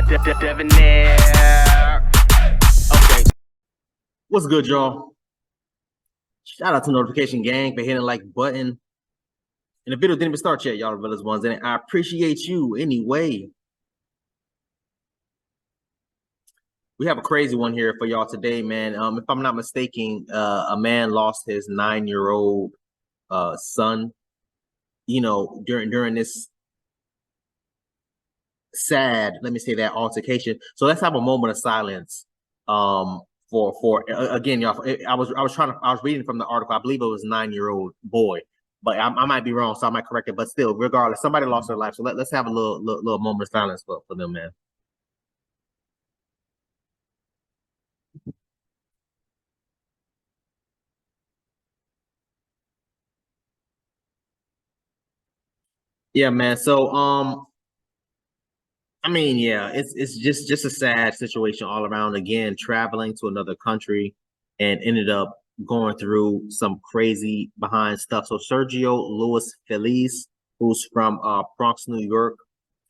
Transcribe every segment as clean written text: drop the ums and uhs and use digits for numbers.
Debonair. Okay. What's good, y'all? Shout out to Notification Gang for hitting the like button. And the video didn't even start yet, y'all, the village ones, and I appreciate you anyway. We have a crazy one here for y'all today, man. If I'm not mistaken, a man lost his 9-year-old son, you know, during this sad, let me say that, altercation. So let's have a moment of silence for again, y'all. I was reading from the article. I believe it was a 9-year-old boy, but I might be wrong, so I might correct it. But still, regardless, somebody lost their life. So let's have a little moment of silence for them, man. Yeah, man. So I mean, yeah, it's just a sad situation all around. Again, traveling to another country and ended up going through some crazy behind stuff. So Sergio Luis Felix, who's from Bronx, New York,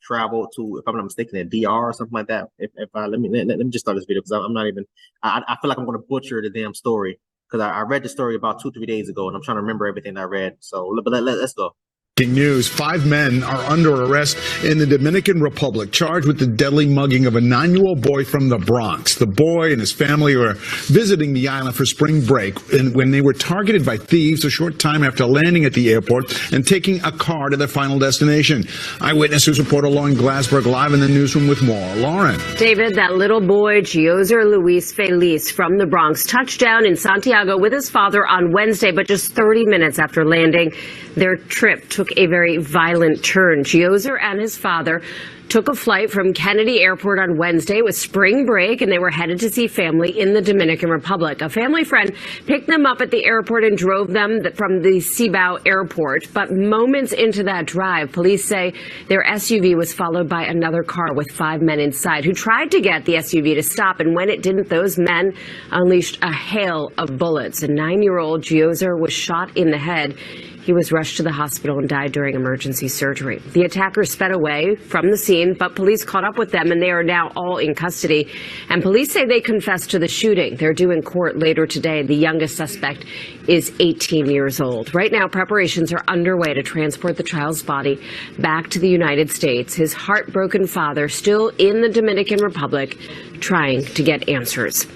traveled to, if I'm not mistaken, a DR or something like that. If I let me just start this video because I'm not even. I feel like I'm going to butcher the damn story because I read the story about 2-3 days ago and I'm trying to remember everything I read. So let's go. News. 5 men are under arrest in the Dominican Republic, charged with the deadly mugging of a 9-year-old boy from the Bronx. The boy and his family were visiting the island for spring break when they were targeted by thieves a short time after landing at the airport and taking a car to their final destination. Eyewitnesses report Lauren Glassberg live in the newsroom with more. Lauren. David, that little boy, Gioser Luis Felix from the Bronx, touched down in Santiago with his father on Wednesday, but just 30 minutes after landing, their trip took a very violent turn. Gioser and his father took a flight from Kennedy Airport on Wednesday with spring break, and they were headed to see family in the Dominican Republic. A family friend picked them up at the airport and drove them from the Cibao Airport. But moments into that drive, police say their SUV was followed by another car with 5 men inside who tried to get the SUV to stop. And when it didn't, those men unleashed a hail of bullets. A 9-year-old Gioser was shot in the head. He was rushed to the hospital and died during emergency surgery. The attackers sped away from the scene, but police caught up with them, and they are now all in custody. And police say they confessed to the shooting. They're due in court later today. The youngest suspect is 18 years old. Right now, preparations are underway to transport the child's body back to the United States. His heartbroken father still in the Dominican Republic trying to get answers.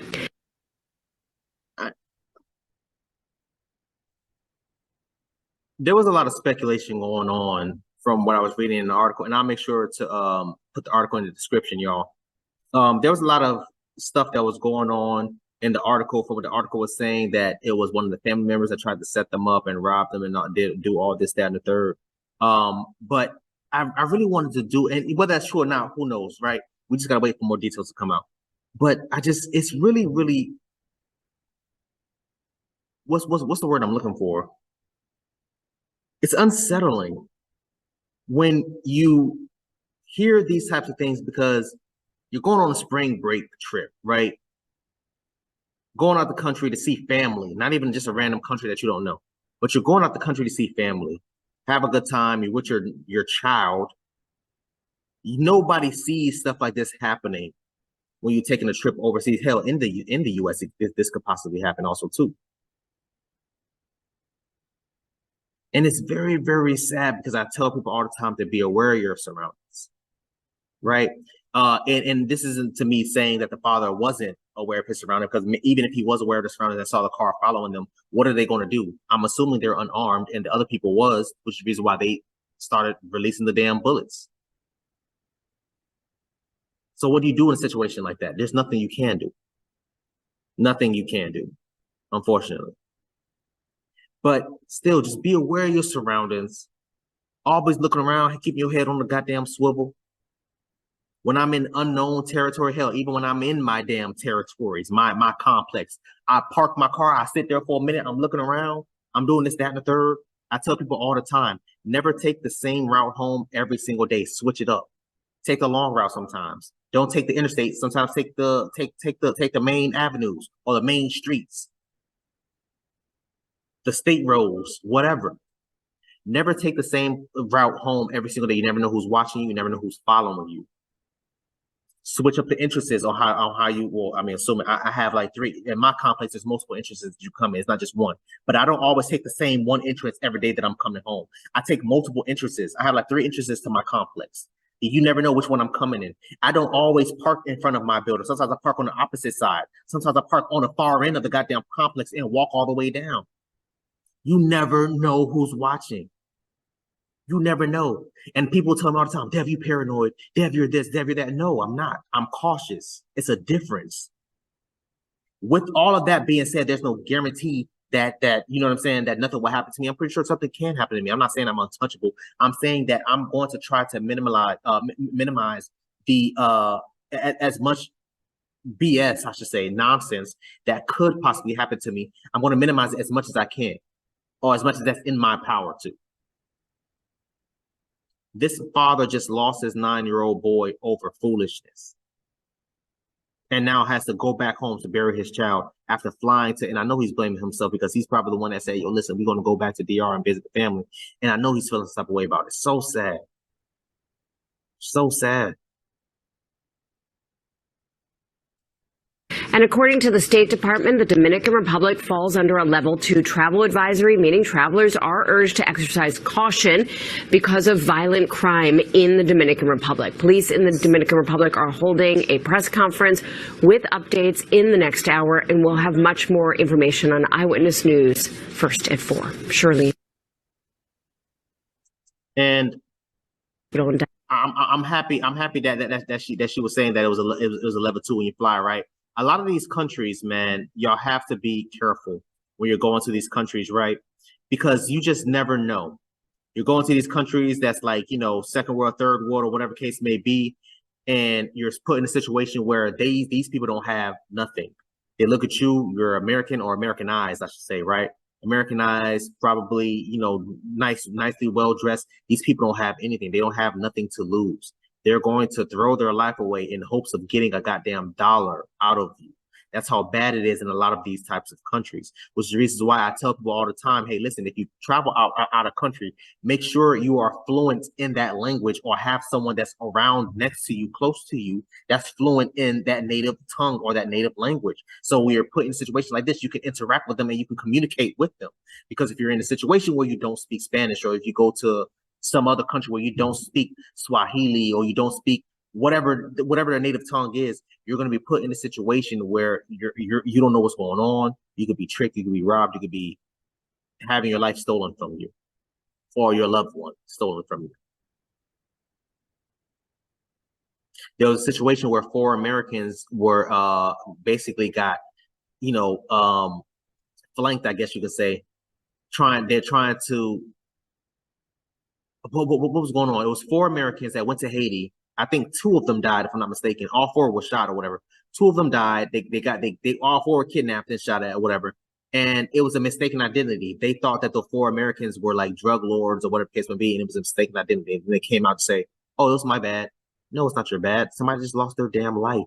There was a lot of speculation going on from what I was reading in the article, and I'll make sure to put the article in the description, y'all. There was a lot of stuff that was going on in the article. From what the article was saying, that it was one of the family members that tried to set them up and rob them and not do all this, that, and the third. But I really wanted to do, and whether that's true or not, who knows, right? We just gotta wait for more details to come out. But it's really, really, what's the word I'm looking for? It's unsettling when you hear these types of things because you're going on a spring break trip, right? Going out the country to see family, not even just a random country that you don't know, but you're going out the country to see family, have a good time, you're with your child. Nobody sees stuff like this happening when you're taking a trip overseas. Hell, in the US, this could possibly happen also too. And it's very, very sad because I tell people all the time to be aware of your surroundings, right? And this isn't to me saying that the father wasn't aware of his surroundings, because even if he was aware of the surroundings and saw the car following them, what are they going to do? I'm assuming they're unarmed, and the other people was, which is the reason why they started releasing the damn bullets. So what do you do in a situation like that? There's nothing you can do. Nothing you can do, unfortunately. But still, just be aware of your surroundings. Always looking around, keeping your head on the goddamn swivel. When I'm in unknown territory, hell, even when I'm in my damn territories, my complex, I park my car, I sit there for a minute, I'm looking around, I'm doing this, that, and the third. I tell people all the time, never take the same route home every single day. Switch it up. Take the long route sometimes. Don't take the interstate. Sometimes take the main avenues or the main streets, the state roads, whatever. Never take the same route home every single day. You never know who's watching you. You never know who's following you. switch up the interests on how you, well, I mean, assuming I have like 3 in my complex, there's multiple interests that you come in. It's not just one, but I don't always take the same one interest every day that I'm coming home. I take multiple interests. I have like 3 interests to my complex. You never know which one I'm coming in. I don't always park in front of my building. Sometimes I park on the opposite side. Sometimes I park on the far end of the goddamn complex and walk all the way down. You never know who's watching. You never know. And people tell me all the time, Dev, you paranoid. Dev, you're this, Dev, you're that. No, I'm not. I'm cautious. It's a difference. With all of that being said, there's no guarantee that you know what I'm saying, that nothing will happen to me. I'm pretty sure something can happen to me. I'm not saying I'm untouchable. I'm saying that I'm going to try to minimize the as much BS, I should say, nonsense that could possibly happen to me. I'm going to minimize it as much as I can, or as much as that's in my power to. This father just lost his 9-year-old boy over foolishness, and now has to go back home to bury his child after flying to, and I know he's blaming himself because he's probably the one that said, yo, listen, we're going to go back to DR and visit the family. And I know he's feeling some type of way about it. So sad. So sad. And according to the State Department, the Dominican Republic falls under a level 2 travel advisory, meaning travelers are urged to exercise caution because of violent crime in the Dominican Republic. Police in the Dominican Republic are holding a press conference with updates in the next hour, and we'll have much more information on Eyewitness News first at 4. Shirley. And I'm happy that she was saying that it was a level 2 when you fly, right? A lot of these countries, man, y'all have to be careful when you're going to these countries, right? Because you just never know. You're going to these countries that's like, you know, second world, third world, or whatever case may be, and you're put in a situation where these people don't have nothing. They look at you, you're American or Americanized, I should say, right? Americanized, probably, you know, nicely well-dressed. These people don't have anything. They don't have nothing to lose. They're going to throw their life away in hopes of getting a goddamn dollar out of you. That's how bad it is in a lot of these types of countries, which is the reason why I tell people all the time, hey, listen, if you travel out of country, make sure you are fluent in that language, or have someone that's around next to you, close to you, that's fluent in that native tongue or that native language. So when you're put in a situation like this, you can interact with them and you can communicate with them. Because if you're in a situation where you don't speak Spanish, or if you go to some other country where you don't speak Swahili, or you don't speak whatever their native tongue is, you're going to be put in a situation where you don't know what's going on. You could be tricked, you could be robbed, you could be having your life stolen from you, or your loved one stolen from you. There was a situation where 4 Americans were basically got, you know, flanked, I guess you could say. They're trying to, what was going on? It was 4 Americans that went to Haiti. I think 2 of them died, if I'm not mistaken. All 4 were shot or whatever. 2 of them died. They all 4 were kidnapped and shot at or whatever. And it was a mistaken identity. They thought that the 4 Americans were like drug lords or whatever the case may be, and it was a mistaken identity. And they came out to say, oh, it was my bad. No, it's not your bad. Somebody just lost their damn life.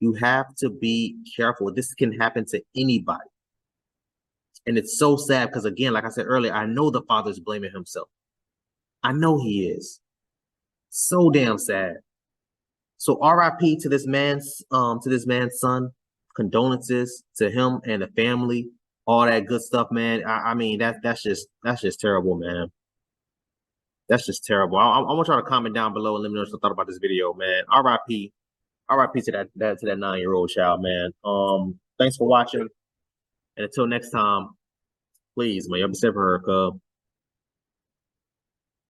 You have to be careful. This can happen to anybody. And it's so sad because, again, like I said earlier, I know the father's blaming himself. I know he is. So damn sad. So RIP to this man's son. Condolences to him and the family. All that good stuff, man. I mean, that's just terrible, man. That's just terrible. I want y'all to comment down below and let me know what you thought about this video, man. RIP to that 9-year-old child, man. Thanks for watching, and until next time, please, man, y'all be safe for her, cub.